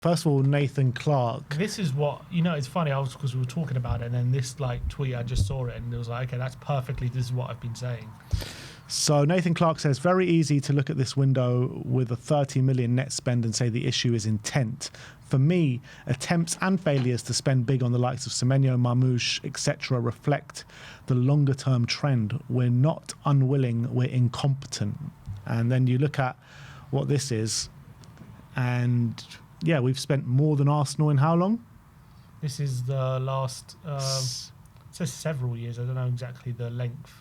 First of all, Nathan Clark. This is what, it's funny, because we were talking about it, and then this tweet, I just saw it, and it was like, okay, this is what I've been saying. So Nathan Clark says, very easy to look at this window with a 30 million net spend and say the issue is intent. For me, attempts and failures to spend big on the likes of Semenyo, Marmoush, etc. reflect the longer term trend. We're not unwilling, we're incompetent. And then you look at what this is, and yeah, we've spent more than Arsenal in how long? This is the last, it says several years. I don't know exactly the length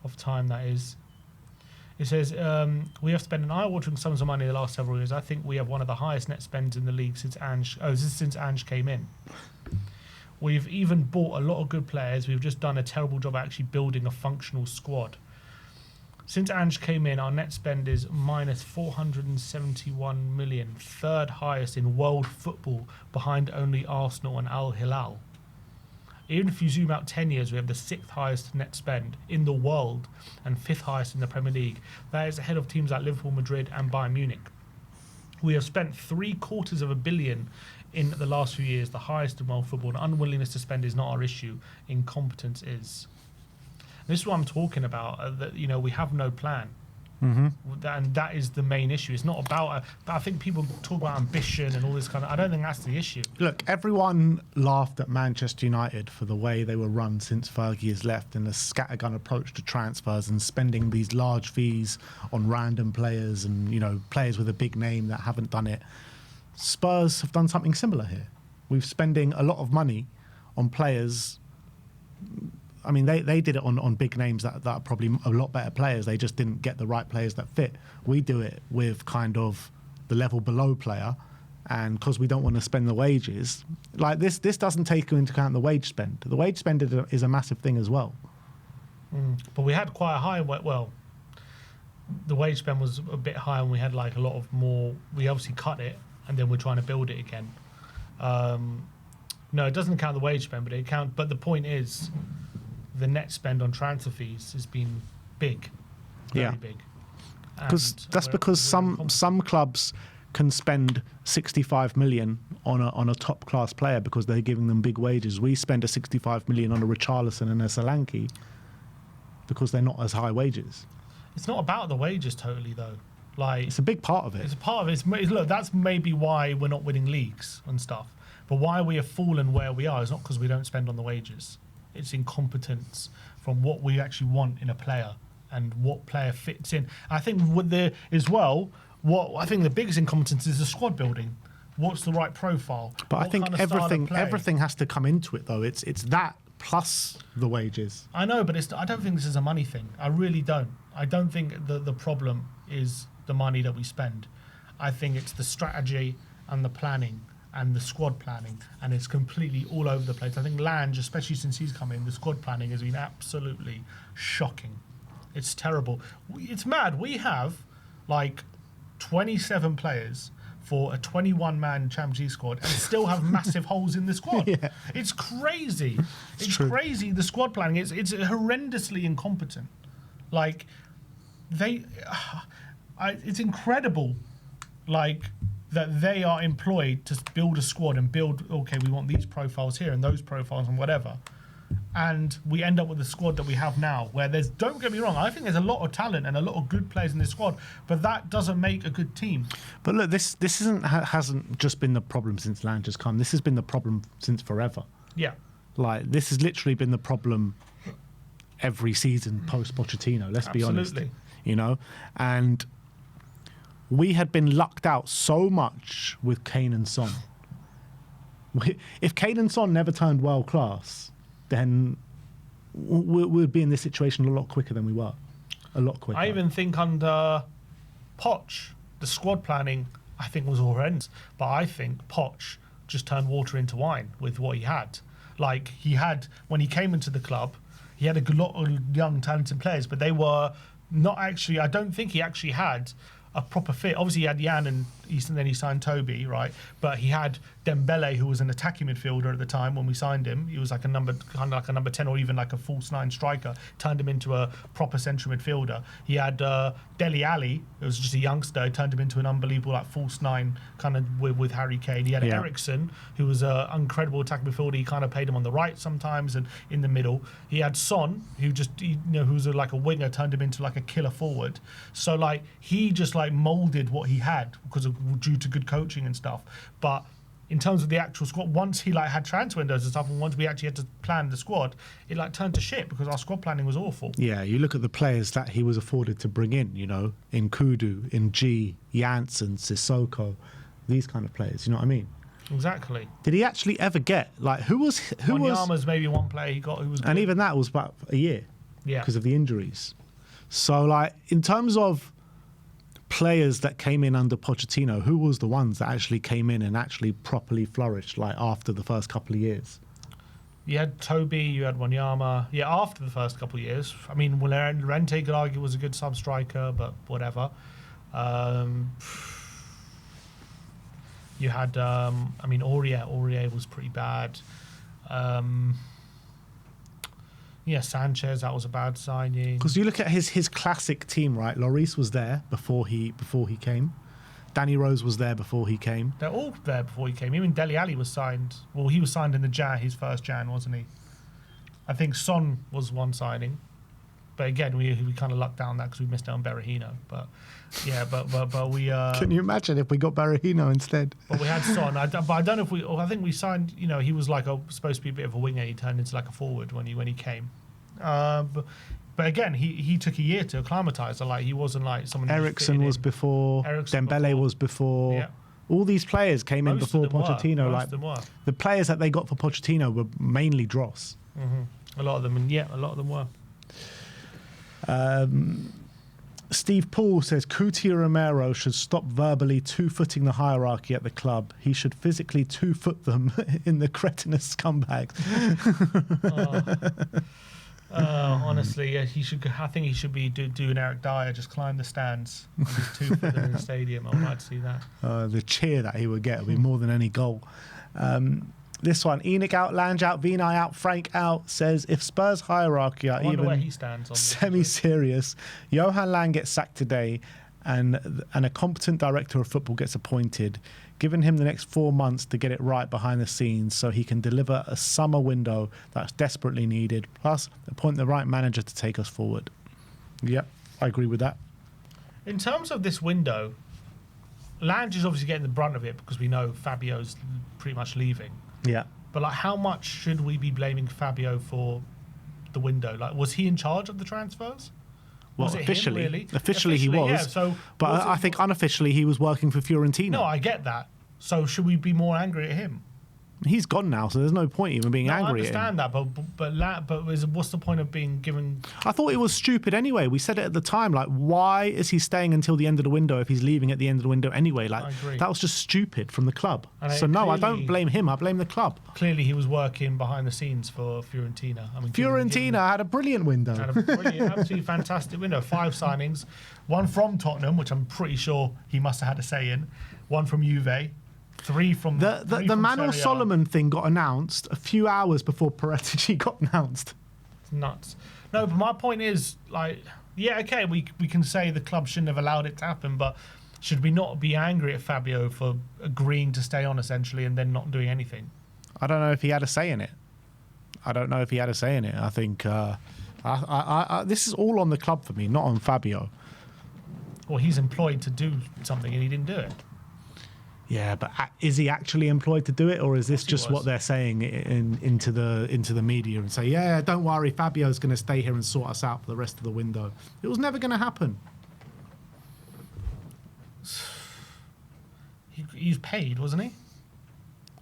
of time that is. It says, we have spent an eye-watering sums of money in the last several years. I think we have one of the highest net spends in the league since Ange came in. We've even bought a lot of good players. We've just done a terrible job actually building a functional squad. Since Ange came in, our net spend is minus 471 million, third highest in world football, behind only Arsenal and Al Hilal. Even if you zoom out 10 years, we have the 6th highest net spend in the world and 5th highest in the Premier League. That is ahead of teams like Liverpool, Madrid and Bayern Munich. We have spent $750 million in the last few years, the highest in world football. And unwillingness to spend is not our issue. Incompetence is. This is what I'm talking about, that, we have no plan. Mm-hmm. And that is the main issue. It's not about, I think people talk about ambition and all this kind of, I don't think that's the issue. Look, everyone laughed at Manchester United for the way they were run since Fergie has left, and the scattergun approach to transfers and spending these large fees on random players and, players with a big name that haven't done it. Spurs have done something similar here. We're spending a lot of money on players. I mean, they did it on big names that are probably a lot better players. They just didn't get the right players that fit. We do it with kind of the level below player, and because we don't want to spend the wages, like this doesn't take into account the wage spend. The wage spend is a massive thing as well. But we had quite a high, the wage spend was a bit high, and we had a lot of more. We obviously cut it, and then we're trying to build it again. No, it doesn't count the wage spend, but the point is, the net spend on transfer fees has been big, very big. Because that's because some clubs can spend 65 million on a top class player because they're giving them big wages. We spend a 65 million on a Richarlison and a Solanke because they're not as high wages. It's not about the wages totally though. It's a big part of it. It's a part of it. Look, that's maybe why we're not winning leagues and stuff. But why we have fallen where we are is not because we don't spend on the wages. It's incompetence from what we actually want in a player and what player fits in. I think what I think the biggest incompetence is the squad building. What's the right profile? But I think everything has to come into it though. It's that plus the wages. I know, but I don't think this is a money thing. I really don't. I don't think the problem is the money that we spend. I think it's the strategy and the planning and the squad planning, and it's completely all over the place. I think Lange, especially since he's come in, the squad planning has been absolutely shocking. It's terrible. It's mad. We have 27 players for a 21-man Champions League squad and still have massive holes in the squad. Yeah. It's crazy. It's crazy, the squad planning. It's horrendously incompetent. It's incredible, that they are employed to build a squad and build, okay, we want these profiles here and those profiles and whatever. And we end up with the squad that we have now, where don't get me wrong, I think there's a lot of talent and a lot of good players in this squad, but that doesn't make a good team. But look, this hasn't just been the problem since Lange has come. This has been the problem since forever. Yeah. This has literally been the problem every season post-Pochettino, let's be honest. And we had been lucked out so much with Kane and Son. If Kane and Son never turned world class, then we'd be in this situation a lot quicker than we were. A lot quicker. I even think under Poch, the squad planning, I think was horrendous. But I think Poch just turned water into wine with what he had. When he came into the club, he had a lot of young, talented players, but they were not actually, I don't think he actually had a proper fit. Obviously, he had Jan and then he signed Toby, right? But he had Dembele, who was an attacking midfielder at the time when we signed him. He was like kind of like a number 10 or even like a false 9 striker. Turned him into a proper central midfielder. He had Dele Alli, who was just a youngster. Turned him into an unbelievable like false 9 kind of with Harry Kane. He had Eriksen, who was an incredible attacking midfielder. He kind of played him on the right sometimes and in the middle. He had Son, who was like a winger, turned him into like a killer forward. So like he just like molded what he had due to good coaching and stuff. But in terms of the actual squad, once he like had transfer windows and stuff, and once we actually had to plan the squad, it like turned to shit because our squad planning was awful. Yeah, you look at the players that he was afforded to bring in, in Kudu, in G, Janssen, Sissoko, these kind of players. You know what I mean? Exactly. Did he actually ever get who was Wanyama's maybe one player he got who was good. And even that was about a year. Yeah. Because of the injuries. So like in terms of players that came in under Pochettino, who was the ones that actually came in and actually properly flourished like after the first couple of years? You had Toby, you had Wanyama. Yeah, after the first couple of years. I mean, Llorente could argue was a good sub-striker, but whatever. You had, Aurier was pretty bad. Sanchez, that was a bad signing. Because you look at his classic team, right? Lloris was there before he came. Danny Rose was there before he came. They're all there before he came. Even Dele Alli was signed. Well, he was signed in his first Jan, wasn't he? I think Son was one signing. But again, we kind of lucked down that because we missed out on Berahino. But yeah, but we. Can you imagine if we got Berahino instead? But we had Son. I don't know if we. I think we signed. He was like supposed to be a bit of a winger. He turned into like a forward when he came. But again, he took a year to acclimatise. So like he wasn't like someone. Eriksen was before. Dembele was before. Yeah. All these players came in before Pochettino. Most of them were. The players that they got for Pochettino were mainly dross. Mm-hmm. A lot of them were. Steve Paul says Coutinho Romero should stop verbally two-footing the hierarchy at the club. He should physically two-foot them in the cretinous scumbags. Honestly, yeah, I think he should be doing Eric Dyer, just climb the stands and just two-foot them in the stadium. I'd like to see that. The cheer that he would get would be more than any goal. This one, Enoch out, Lange out, Vinay out, Frank out, says if Spurs hierarchy are even where he stands on semi-serious, Johan Lang gets sacked today and a competent director of football gets appointed, giving him the next 4 months to get it right behind the scenes so he can deliver a summer window that's desperately needed, plus appoint the right manager to take us forward. Yep, I agree with that. In terms of this window, Lange is obviously getting the brunt of it because we know Fabio's pretty much leaving. Yeah. But like, how much should we be blaming Fabio for the window? Like, was he in charge of the transfers? Well, was it officially, him, really? officially he was. Yeah, so but I think unofficially he was working for Fiorentina. No, I get that. So should we be more angry at him? He's gone now, so there's no point even being angry at him. I understand that, but what's the point of being given? I thought it was stupid anyway. We said it at the time. Like, why is he staying until the end of the window if he's leaving at the end of the window anyway? Like, that was just stupid from the club. So no, I don't blame him. I blame the club. Clearly, he was working behind the scenes for Fiorentina. I mean, Fiorentina had a brilliant window. Had a brilliant, absolutely fantastic window. 5 signings, one from Tottenham, which I'm pretty sure he must have had a say in. One from Juve. 3 from the Manuel Solomon thing got announced a few hours before Paratici got announced. It's nuts. No, but my point is, like, yeah, okay, we can say the club shouldn't have allowed it to happen, but should we not be angry at Fabio for agreeing to stay on essentially and then not doing anything? I don't know if he had a say in it. I think this is all on the club for me, not on Fabio. Well, he's employed to do something and he didn't do it. Yeah, but is he actually employed to do it, or is this just what they're saying into the media and say, yeah, don't worry, Fabio's going to stay here and sort us out for the rest of the window? It was never going to happen. He's paid, wasn't he?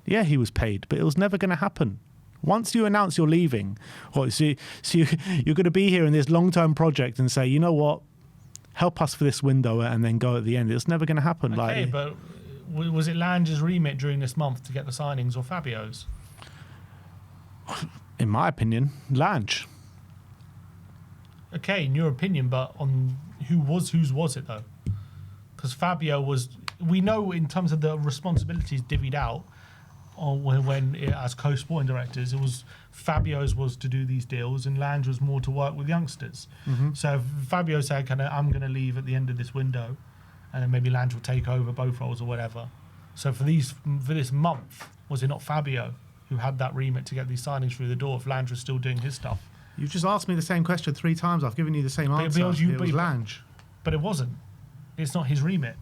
Yeah, he was paid, but it was never going to happen. Once you announce you're leaving, or so you're going to be here in this long-term project and say, you know what, help us for this window and then go at the end. It's never going to happen. Okay, but was it Lange's remit during this month to get the signings or Fabio's? In my opinion, Lange. Okay, in your opinion, but on whose was it though? because Fabio was. We know in terms of the responsibilities divvied out, when as co-sporting directors, it was Fabio's was to do these deals, and Lange was more to work with youngsters. So if Fabio said, I'm going to leave at the end of this window, and then maybe Lange will take over both roles or whatever. So for this month, was it not Fabio who had that remit to get these signings through the door if Lange was still doing his stuff? You just asked me the same question 3 times. I've given you the same answer. It was Lange. But it wasn't. It's not his remit.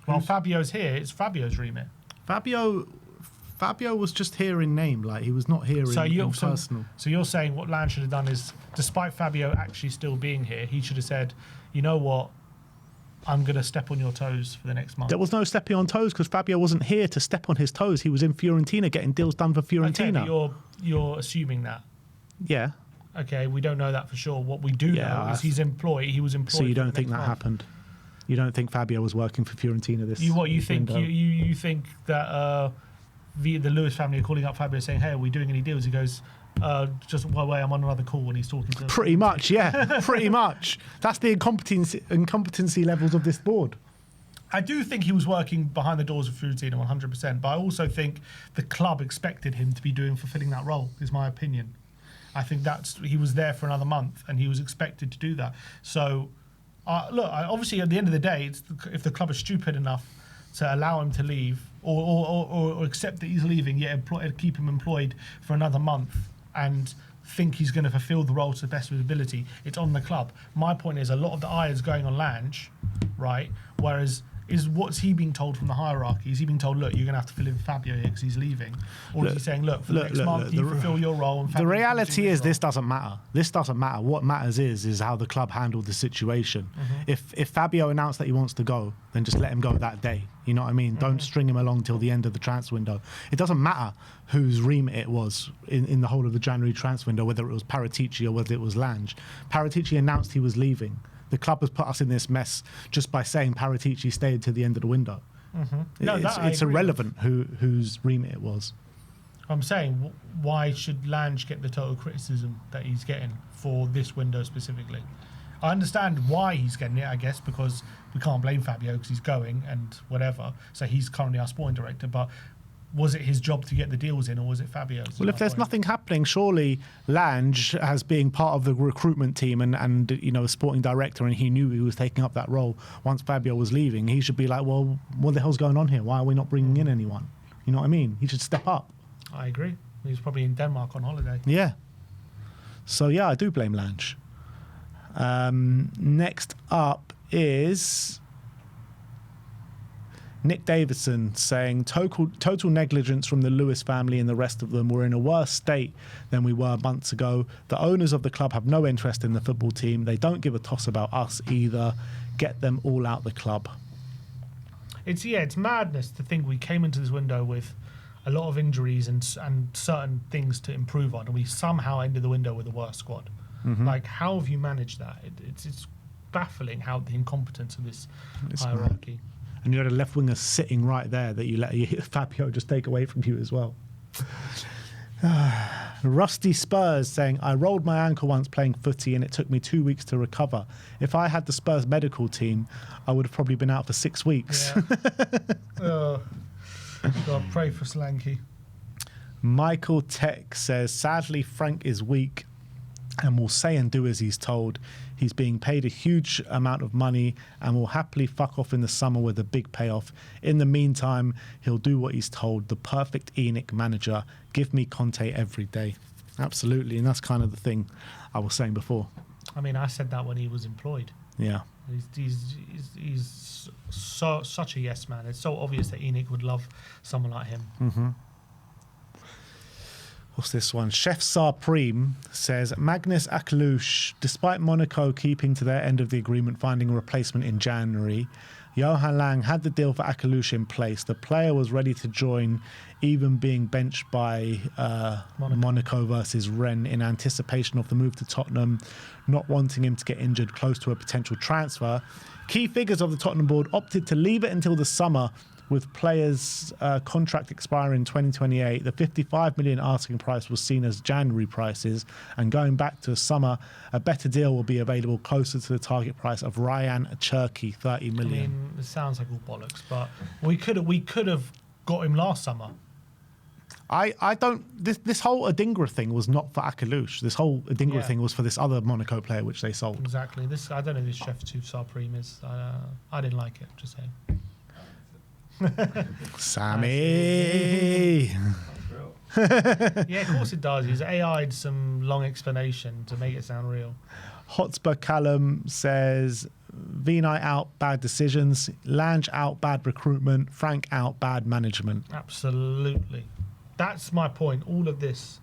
While Fabio's here, it's Fabio's remit. Fabio was just here in name, like he was not here in personal. So you're saying what Lange should have done is, despite Fabio actually still being here, he should have said, you know what, I'm going to step on your toes for the next month. There was no stepping on toes because Fabio wasn't here to step on his toes. He was in Fiorentina getting deals done for Fiorentina. Okay, you're assuming that. Yeah. Okay, we don't know that for sure. What we do know is he was employed. So you don't think that happened? You don't think Fabio was working for Fiorentina this window? You think that the Lewis family are calling up Fabio saying, hey, are we doing any deals? He goes, just wait, I'm on another call when he's talking to... Pretty much, yeah. Pretty much. That's the incompetency levels of this board. I do think he was working behind the doors of Fiorentina 100%, but I also think the club expected him to be fulfilling that role, is my opinion. I think he was there for another month and he was expected to do that. So, look, obviously at the end of the day, if the club is stupid enough to allow him to leave or accept that he's leaving, yet keep him employed for another month and think he's going to fulfill the role to the best of his ability, it's on the club. My point is a lot of the eye is going on Lange, right? Whereas what's he being told from the hierarchy? Is he being told, look, you're going to have to fill in Fabio here because he's leaving? Or is he saying, look, for the next month, you fulfill your role? And the reality is this doesn't matter. This doesn't matter. What matters is how the club handled the situation. If Fabio announced that he wants to go, then just let him go that day. You know what I mean? Don't string him along till the end of the transfer window. It doesn't matter whose remit it was in the whole of the January transfer window, whether it was Paratici or whether it was Lange. Paratici announced he was leaving. The club has put us in this mess just by saying Paratici stayed to the end of the window. It's irrelevant whose remit it was. I'm saying, why should Lange get the total criticism that he's getting for this window specifically? I understand why he's getting it, I guess, because we can't blame Fabio because he's going and whatever. So he's currently our sporting director, but was it his job to get the deals in, or was it Fabio's? Well, if there's nothing happening, surely Lange, as being part of the recruitment team and a sporting director, and he knew he was taking up that role once Fabio was leaving, he should be like, well, what the hell's going on here? Why are we not bringing in anyone? You know what I mean? He should step up. I agree. He was probably in Denmark on holiday. Yeah. So, yeah, I do blame Lange. Next up is Nick Davidson saying total negligence from the Lewis family and the rest of them. Were in a worse state than we were months ago. The owners of the club have no interest in the football team. They don't give a toss about us either. Get them all out the club. It's madness to think we came into this window with a lot of injuries and certain things to improve on, and we somehow ended the window with a worse squad. Like, how have you managed that? It's baffling how the incompetence of this hierarchy. And you had a left winger sitting right there that you let Fabio just take away from you as well. Rusty Spurs saying, I rolled my ankle once playing footy and it took me 2 weeks to recover. If I had the Spurs medical team, I would have probably been out for 6 weeks. Yeah. God, pray for Slanky. Michael Tech says, sadly, Frank is weak and will say and do as he's told. He's being paid a huge amount of money and will happily fuck off in the summer with a big payoff. In the meantime, he'll do what he's told. The perfect ENIC manager. Give me Conte every day. Absolutely, and that's kind of the thing I was saying before. I mean, I said that when he was employed. Yeah. He's such a yes man. It's so obvious that ENIC would love someone like him. What's this one? Chef Sarpreme says, Magnus Akalush, despite Monaco keeping to their end of the agreement, finding a replacement in January, Johan Lang had the deal for Akalush in place. The player was ready to join, even being benched by Monaco versus Rennes in anticipation of the move to Tottenham, not wanting him to get injured close to a potential transfer. Key figures of the Tottenham board opted to leave it until the summer With players' contract expiring in 2028, the 55 million asking price was seen as January prices, and going back to summer, a better deal will be available closer to the target price of Ryan Cherki, 30 million. I mean, it sounds like all bollocks, but we could have got him last summer. I don't. This whole Adingra thing was not for Akalush. This whole Adingra thing was for this other Monaco player which they sold. Exactly. I don't know who this Chef Toussaint Prime is. I didn't like it. Just saying. Sammy. Yeah, of course it does. He's AI'd some long explanation to make it sound real. Hotspur Callum says, V-Night out, bad decisions. Lange out, bad recruitment. Frank out, bad management. Absolutely. That's my point. All of this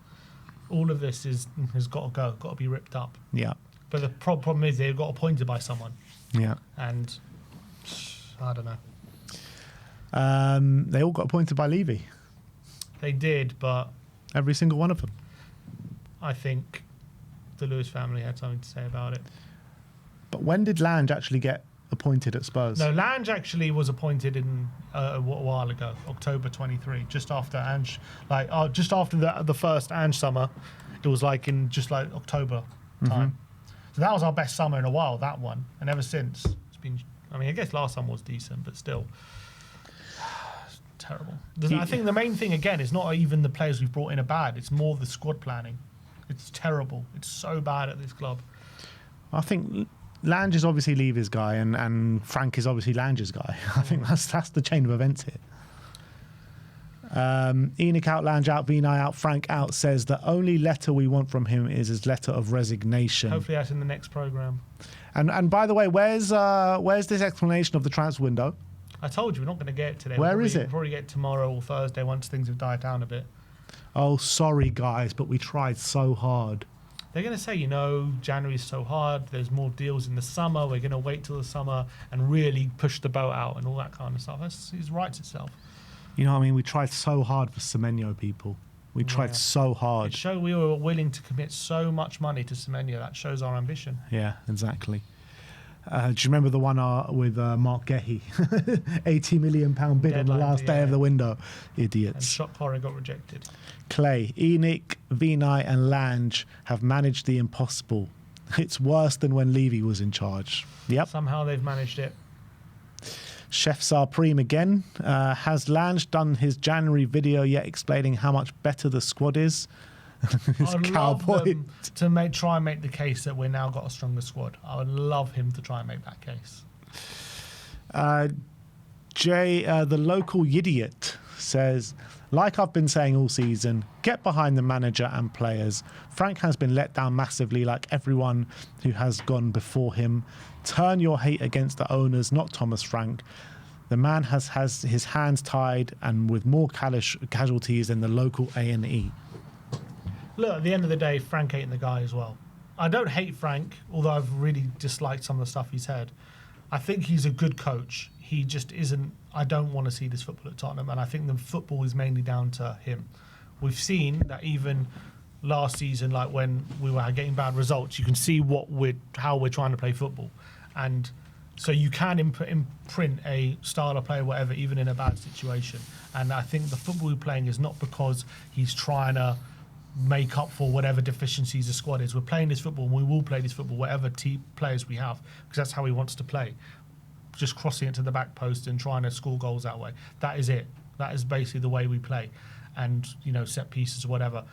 has got to go, got to be ripped up. Yeah. But the problem is they got appointed by someone. Yeah. And I don't know. They all got appointed by Levy. They did, but every single one of them. I think the Lewis family had something to say about it. But when did Lange actually get appointed at Spurs? No, Lange actually was appointed in a while ago, October 23, just after Ange, just after the first Ange summer. It was in just October time. So that was our best summer in a while, that one. And ever since, it's been. I mean, I guess last summer was decent, but still. Terrible. I think the main thing again is not even the players we've brought in are bad. It's more the squad planning. It's terrible. It's so bad at this club. I think Lange is obviously Levy's guy, and Frank is obviously Lange's guy. I think that's the chain of events here. Enoch out, Lange out, Vinay out, Frank out says the only letter we want from him is his letter of resignation. Hopefully that's in the next programme. And by the way, where's this explanation of the transfer window? I told you we're not going to get it today. Where is it? We'll probably get it tomorrow or Thursday once things have died down a bit. Oh, sorry guys, but we tried so hard. They're going to say, January's so hard, there's more deals in the summer, we're going to wait till the summer and really push the boat out and all that kind of stuff. It writes itself. You know what I mean? We tried so hard for Semenyo, people. We tried so hard. It showed we were willing to commit so much money to Semenyo. That shows our ambition. Yeah, exactly. Do you remember the one with Mark Gehi? £80 million bid on the last day of the window. Idiots. And Shot Corey got rejected. Clay, Enoch, Vinay and Lange have managed the impossible. It's worse than when Levy was in charge. Yep. Somehow they've managed it. Chef Sarpreem again. Has Lange done his January video yet explaining how much better the squad is? I'd love them to try and make the case that we've now got a stronger squad. I would love him to try and make that case. Jay, the local idiot, says, like I've been saying all season, get behind the manager and players. Frank has been let down massively like everyone who has gone before him. Turn your hate against the owners, not Thomas Frank. The man has his hands tied and with more casualties than the local A&E. Look, at the end of the day, Frank ain't the guy as well. I don't hate Frank, although I've really disliked some of the stuff he's said. I think he's a good coach. He just isn't. I don't want to see this football at Tottenham, and I think the football is mainly down to him. We've seen that even last season, when we were getting bad results, you can see how we're trying to play football, and so you can imprint a style of play, whatever, even in a bad situation. And I think the football we're playing is not because he's trying to make up for whatever deficiencies the squad is. We're playing this football, and we will play this football, whatever players we have, because that's how he wants to play. Just crossing it to the back post and trying to score goals that way. That is it. That is basically the way we play. And, set pieces or whatever.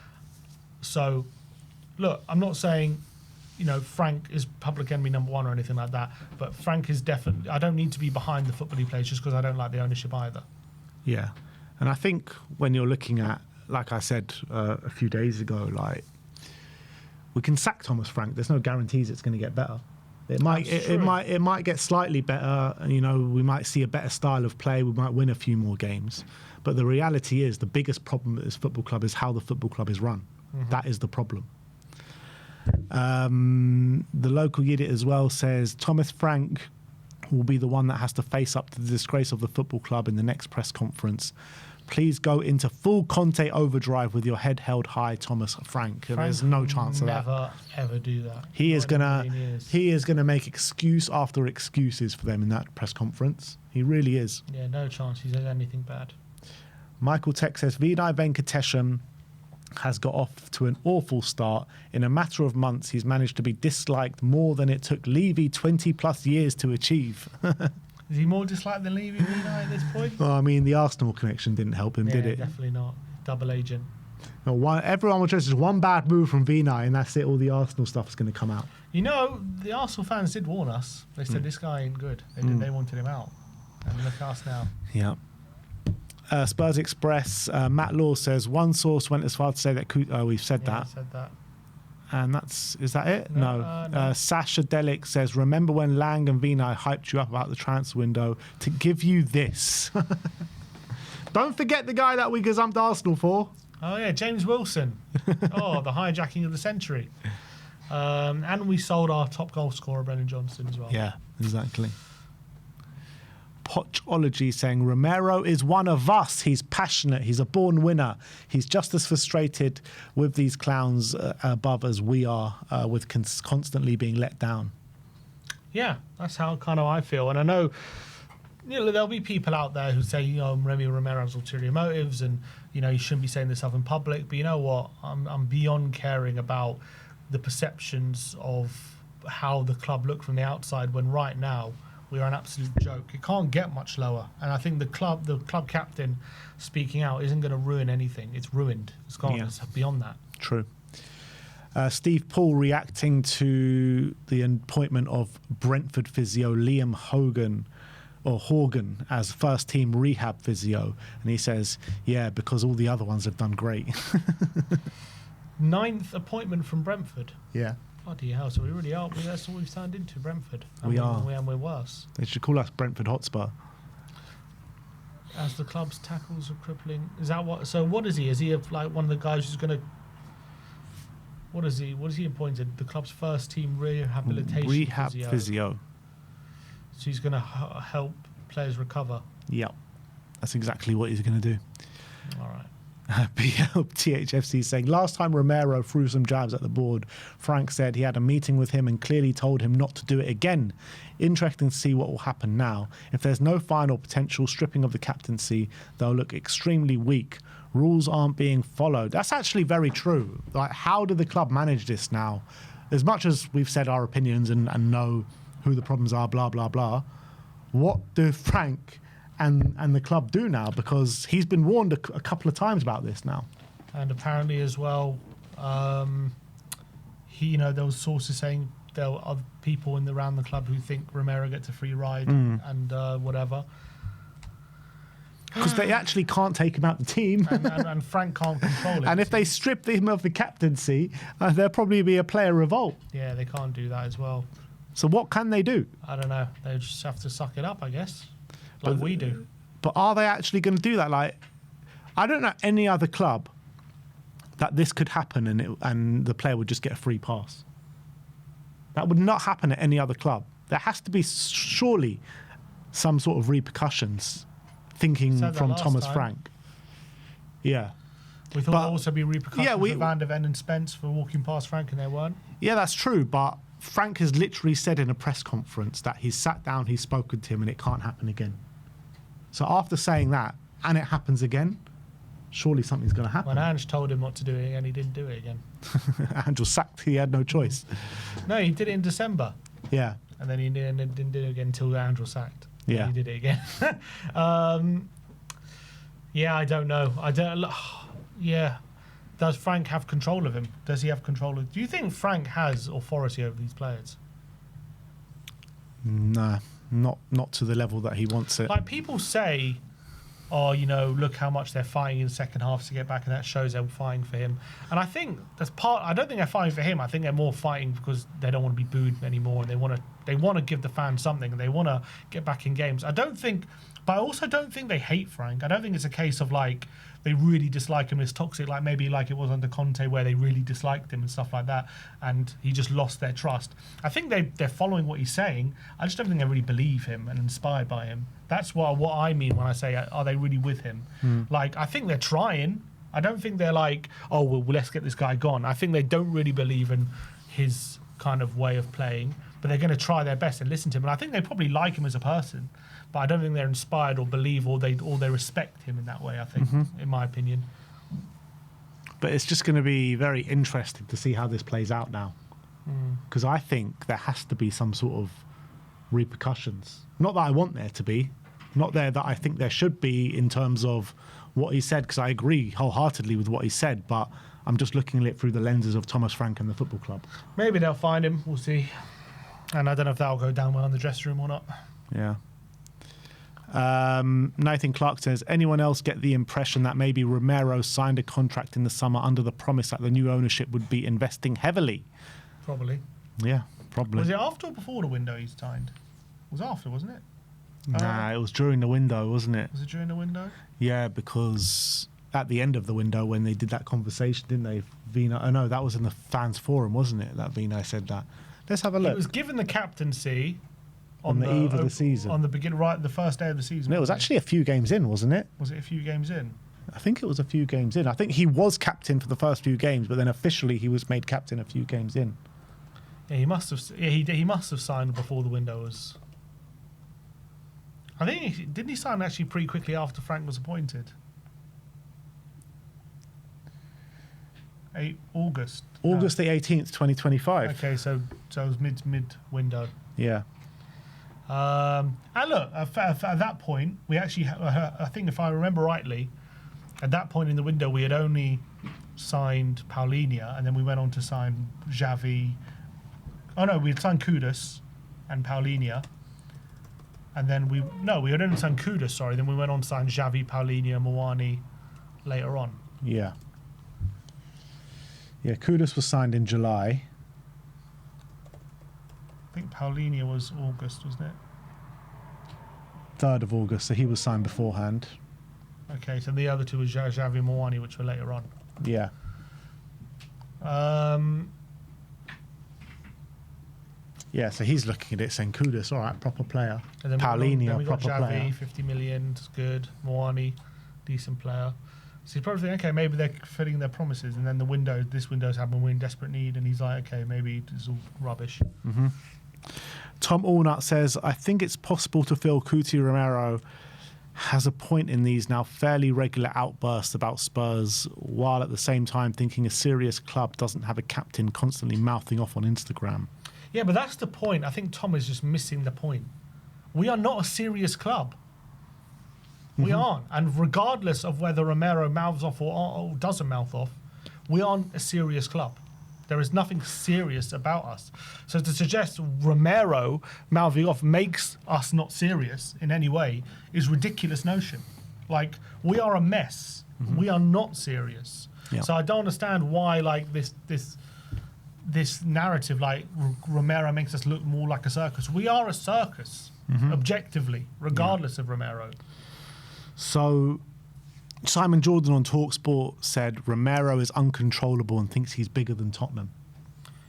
So, look, I'm not saying, Frank is public enemy number one or anything like that, but Frank is definitely... I don't need to be behind the football he plays just because I don't like the ownership either. Yeah. And I think when you're looking at, like I said a few days ago, we can sack Thomas Frank. There's no guarantees it's going to get better. It might get slightly better, and we might see a better style of play. We might win a few more games, but the reality is the biggest problem at this football club is how the football club is run. Mm-hmm. That is the problem. The local idiot as well says Thomas Frank will be the one that has to face up to the disgrace of the football club in the next press conference. please go into full Conte overdrive with your head held high, Thomas Frank. And there's no chance of that. Never ever do that. He is Not in a gonna million years. he is gonna make excuse after excuses for them in that press conference. He really is. Yeah, no chance he says anything bad. Michael Tech says Vinay Venkatesham has got off to an awful start. In a matter of months, he's managed to be disliked more than it took Levy 20 plus years to achieve. Is he more disliked than Levy at this point? Well, I mean, the Arsenal connection didn't help him, Yeah, did it? definitely not. Double agent. No, everyone will just one bad move from Vinay, and that's it. All the Arsenal stuff is going to come out. You know, the Arsenal fans did warn us. They said this guy ain't good. They wanted him out. And look at us now. Yeah. Spurs Express, Matt Law says, one source went as far to say that... we've said Yeah, that. said that. And is that it? No. No. Sasha Delic says, remember when Lang and Vinay hyped you up about the transfer window to give you this? Don't forget the guy that we gazumped Arsenal for. Oh, yeah, James Wilson. Oh, the hijacking of the century. And we sold our top goal scorer, Brennan Johnson, as well. Yeah, exactly. Pochology saying Romero is one of us. He's passionate. He's a born winner. He's just as frustrated with these clowns above as we are with constantly being let down. Yeah, that's how kind of I feel. And I know, there'll be people out there who say, Remy Romero has ulterior motives and, you shouldn't be saying this stuff in public. But you know what? I'm beyond caring about the perceptions of how the club look from the outside when right now we are an absolute joke. It can't get much lower. And I think the club captain speaking out isn't going to ruin anything. It's ruined. It's gone. Yeah. It's beyond that. True. Steve Paul reacting to the appointment of Brentford physio Liam Horgan as first team rehab physio. And he says, yeah, because all the other ones have done great. 9th appointment from Brentford. Yeah. Bloody hell, so we really are. That's what we've turned into, Brentford. And we are. And we're worse. They should call us Brentford Hotspur. As the club's tackles are crippling. Is that what? So what is he? Is he like one of the guys who's going to... What is he? What is he appointed? The club's first team rehabilitation physio. So he's going to help players recover. Yep. That's exactly what he's going to do. All right. THFC saying, last time Romero threw some jabs at the board, Frank said he had a meeting with him and clearly told him not to do it again. Interesting to see what will happen now. If there's no fine or potential stripping of the captaincy, they'll look extremely weak. Rules aren't being followed. That's actually very true. Like, how do the club manage this now? As much as we've said our opinions and know who the problems are, blah, blah, blah, what do Frank and the club do now? Because he's been warned a couple of times about this now. And apparently as well, there was sources saying there are other people around the club who think Romero gets a free ride and whatever. Because they actually can't take him out the team. and Frank can't control it. And if they strip him of the captaincy, there'll probably be a player revolt. Yeah, they can't do that as well. So what can they do? I don't know. They just have to suck it up, I guess. Like we do. But are they actually going to do that? Like, I don't know any other club that this could happen and the player would just get a free pass. That would not happen at any other club. There has to be surely some sort of repercussions, thinking from Thomas Frank. Yeah. We thought there'd also be repercussions for Van der Ven and Spence for walking past Frank, and there weren't. Yeah, that's true, but Frank has literally said in a press conference that he's sat down, he's spoken to him, and it can't happen again. So after saying that, and it happens again, surely something's going to happen. When Ange told him not to do it again, he didn't do it again. Ange was sacked, he had no choice. No, he did it in December. Yeah. And then he didn't do it again until Ange was sacked. Yeah. He did it again. Yeah, I don't know. Yeah. Does Frank have control of him? Does he have control of... Do you think Frank has authority over these players? Nah, not to the level that he wants it. Like, people say, look how much they're fighting in the second half to get back, and that shows they're fighting for him. And I think that's part... I don't think they're fighting for him. I think they're more fighting because they don't want to be booed anymore, and they want to give the fans something, and they want to get back in games. But I also don't think they hate Frank. I don't think it's a case of, like, they really dislike him as toxic, like maybe like it was under Conte where they really disliked him and stuff like that, and he just lost their trust. I think they're following what he's saying. I just don't think they really believe him and inspired by him. That's what I mean when I say, are they really with him? Like, I think they're trying. I don't think they're like, oh, well, let's get this guy gone. I think they don't really believe in his kind of way of playing, but they're going to try their best and listen to him. And I think they probably like him as a person, but I don't think they're inspired or believe or they respect him in that way, I think, in my opinion. But it's just going to be very interesting to see how this plays out now. Because I think there has to be some sort of repercussions. Not that I want there to be, not there that I think there should be in terms of what he said, because I agree wholeheartedly with what he said, but I'm just looking at it through the lenses of Thomas Frank and the football club. Maybe they'll find him. We'll see. And I don't know if that'll go down well in the dressing room or not. Yeah. Nathan Clark says, anyone else get the impression that maybe Romero signed a contract in the summer under the promise that the new ownership would be investing heavily? Probably. Yeah, probably. Was it after or before the window he signed? It was after, wasn't it? Nah, it was during the window, wasn't it? Was it during the window? Yeah, because at the end of the window when they did that conversation, didn't they? Vino, oh no, that was in the fans forum, wasn't it? That Vino said that. Let's have a look. He was given the captaincy on the eve of the season. On the beginning, right, the first day of the season. No, it was actually a few games in, wasn't it? Was it a few games in? I think it was a few games in. I think he was captain for the first few games, but then officially he was made captain a few games in. Yeah, he must have. Yeah, he must have signed before the window was. I think didn't he sign actually pretty quickly after Frank was appointed? August. August the 18th, 2025. Okay, so it was mid window. Yeah. And look, at that point, we actually, I think if I remember rightly, at that point in the window, we had only signed Paulinho, and then we went on to sign Xavi. Oh no, we had signed Kudus and Paulinho. And then we had only signed Kudus, sorry. Then we went on to sign Xavi, Paulinho, Moani later on. Yeah. Yeah, Kudus was signed in July. I think Paulinho was August, wasn't it? 3rd of August, so he was signed beforehand. Okay, so the other two were Xavi and Moani, which were later on. Yeah. Yeah, so he's looking at it saying Kudus, all right, proper player. And then Paulinho, we got proper Xavi, player. 50 million, it's good. Moani, decent player. So he's probably thinking, okay, maybe they're fulfilling their promises. And then this window's happened, we're in desperate need. And he's like, okay, maybe it's all rubbish. Mm-hmm. Tom Allnut says, I think it's possible to feel Cuti Romero has a point in these now fairly regular outbursts about Spurs, while at the same time thinking a serious club doesn't have a captain constantly mouthing off on Instagram. Yeah, but that's the point. I think Tom is just missing the point. We are not a serious club. We aren't. And regardless of whether Romero mouths off or doesn't mouth off, we aren't a serious club. There is nothing serious about us. So to suggest Romero mouthing off makes us not serious in any way is ridiculous notion. Like, we are a mess. We are not serious. Yeah. So I don't understand why, like, this narrative, like Romero makes us look more like a circus. We are a circus, objectively, regardless of Romero. So Simon Jordan on TalkSport said Romero is uncontrollable and thinks he's bigger than Tottenham.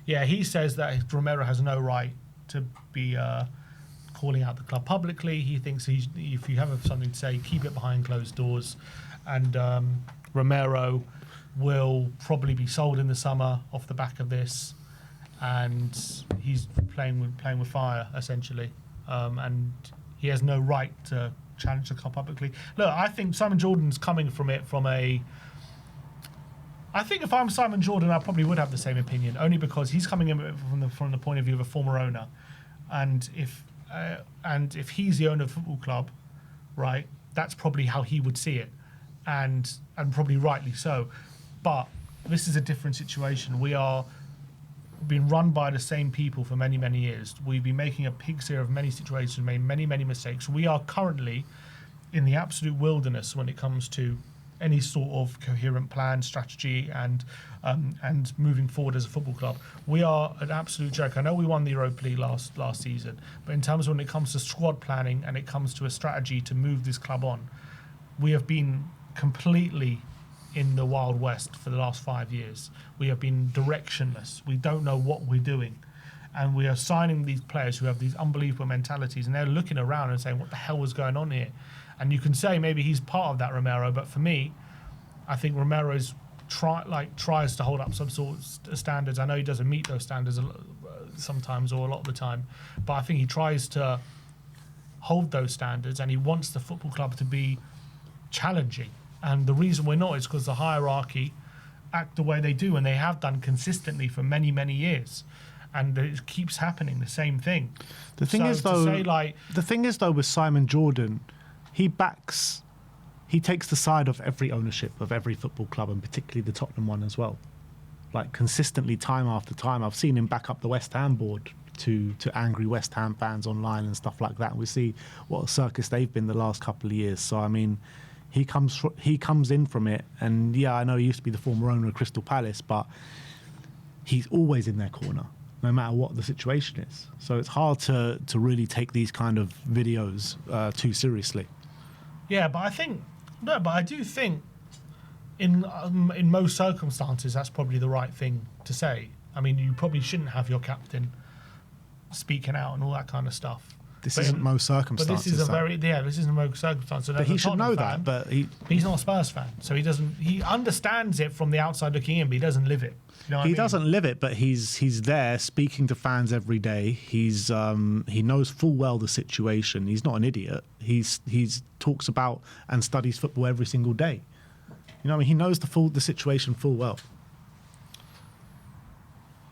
Yeah, he says that Romero has no right to be calling out the club publicly. He thinks if you have something to say, keep it behind closed doors. And Romero will probably be sold in the summer off the back of this, and he's playing with fire essentially, and he has no right to challenge the club publicly. Look, I think Simon Jordan's coming from it from a. I think if I'm Simon Jordan, I probably would have the same opinion, only because he's coming in from the point of view of a former owner, and if he's the owner of the football club, right, that's probably how he would see it, and probably rightly so. But this is a different situation. We are being run by the same people for many, many years. We've been making a pig's ear of many situations, made many, many mistakes. We are currently in the absolute wilderness when it comes to any sort of coherent plan, strategy, and moving forward as a football club. We are an absolute joke. I know we won the Europa League last season, but in terms of when it comes to squad planning and it comes to a strategy to move this club on, we have been completely in the Wild West for the last 5 years. We have been directionless. We don't know what we're doing. and we are signing these players who have these unbelievable mentalities, and they're looking around and saying, what the hell was going on here? And you can say maybe he's part of that, Romero, but for me, I think Romero's tries to hold up some sort of standards. I know he doesn't meet those standards sometimes or a lot of the time, but I think he tries to hold those standards, and he wants the football club to be challenging. And the reason we're not is because the hierarchy act the way they do, and they have done consistently for many, many years. And it keeps happening, the same thing. The thing is though, with Simon Jordan, he takes the side of every ownership of every football club, and particularly the Tottenham one as well. Like consistently, time after time, I've seen him back up the West Ham board to angry West Ham fans online and stuff like that. And we see what a circus they've been the last couple of years. So I mean, he comes in from it, and yeah, I know he used to be the former owner of Crystal Palace, but he's always in their corner, no matter what the situation is. So it's hard to really take these kind of videos too seriously. Yeah, but I do think in most circumstances that's probably the right thing to say. I mean, you probably shouldn't have your captain speaking out and all that kind of stuff. This isn't most circumstances. But this isn't most circumstances. But he should know that. But he's not a Spurs fan, so he doesn't. He understands it from the outside looking in, but he doesn't live it. You know what I mean? Doesn't live it, but he's there speaking to fans every day. He knows full well the situation. He's not an idiot. He's talks about and studies football every single day. You know what I mean? He knows the situation full well.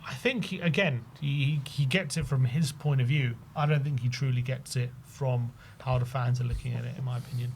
I think he gets it from his point of view. I don't think he truly gets it from how the fans are looking at it, in my opinion.